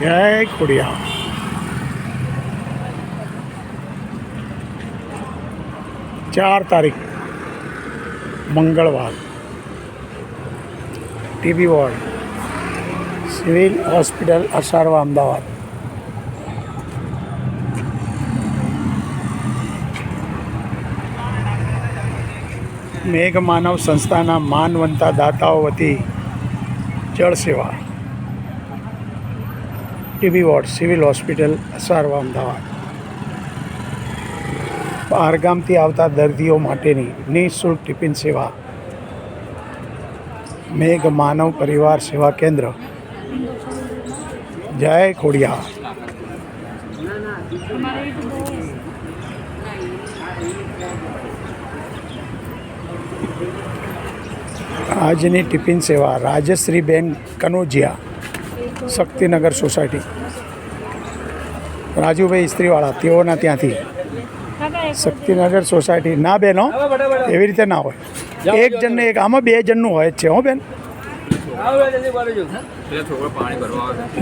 जय खोडियार। 4 तारीख मंगलवार TB ward civil hospital Asarwa Amdavad. मेघ मानव संस्थाना मानवंता दाताओ वती जल सेवा TB ward civil hospital Asarwa Amdavad બહારગામથી આવતા દર્દીઓ માટેની નિઃશુલ્ક ટિફિન સેવા મેઘ માનવ પરિવાર સેવા કેન્દ્ર જય ખોડિયાર। આજની ટિફિન સેવા રાજશ્રીબેન કનોજિયા, શક્તિનગર સોસાયટી, રાજુભાઈ ઇસ્ત્રીવાળા, તેઓના ત્યાંથી શક્તિનગર સોસાયટી। ના બેન હો, એવી રીતે ના હોય, એક જણને એક, આમાં 2 જણનું હોય જ છે હો બેન।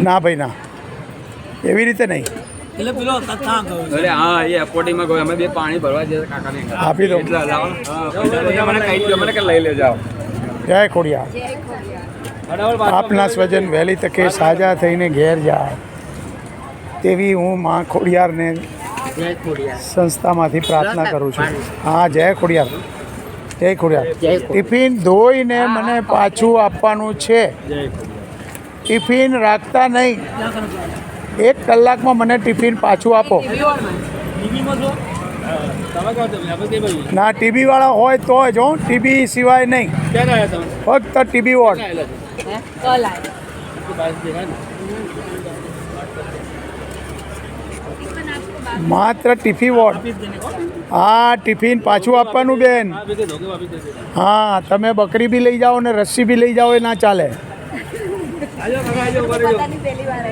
ના ભાઈ ના, એવી રીતે નહીં। આપી દો। જય ખોડિયાર। આપના સ્વજન વહેલી તકે સાજા થઈને ઘેર જાય તેવી હું માં ખોડિયારને સંસ્થામાંથી પ્રાર્થના કરું છું। હા, જય ખોડિયાર, જય ખોડિયાર। ટિફિન ધોઈને મને પાછું આપવાનું છે, ટિફિન રાખતા નહીં। 1 કલાકમાં મને ટિફિન પાછું આપો। ના, ટીબી વાળા હોય તો જ હો, ટીબી સિવાય નહીં, ફક્ત ટીબી વોર્ડ। માત્ર ટિફિન વોર્ડ। હા, ટિફિન પાછું આપવાનું બેન। હા, તમે બકરી બી લઈ જાઓ ને રસ્સી બી લઈ જાઓ, એ ના ચાલે।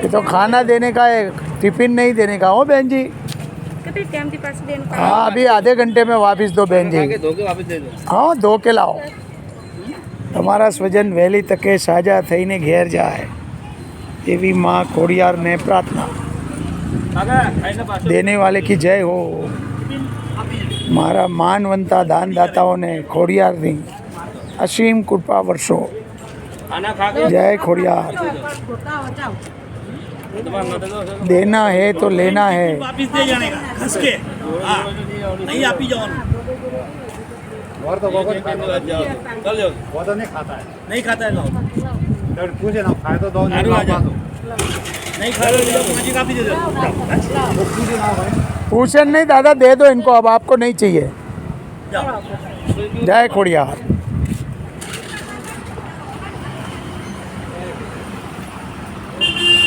ये तो खाना देने का है, टिफिन नहीं देने का हो बहन जी। हाँ, अभी आधे घंटे में वापस दो बहन जी। हाँ, धो के लाओ। તમારા સ્વજન વહેલી તકે સાજા થઈને ઘેર જાય એવી માં ખોડિયારને પ્રાર્થના। देने वाले की जय हो। મારા માનવંતા દાનદાતાઓને ખોડિયારની અસીમ કૃપા વર્ષો। जय खोडियार। देना है तो लेना है। वापिस दे जाने का हंस के। हाँ, नहीं आप ही जाओ और तो वो चल जाओ, वो तो नहीं खाता है, नहीं खाता है। लो पूछे ना, खाए तो दो, नहीं खा लो, मुझे काफी दे दो। पूछे नहीं दादा, दे दो इनको, अब आपको नहीं चाहिए। जय खोडियार।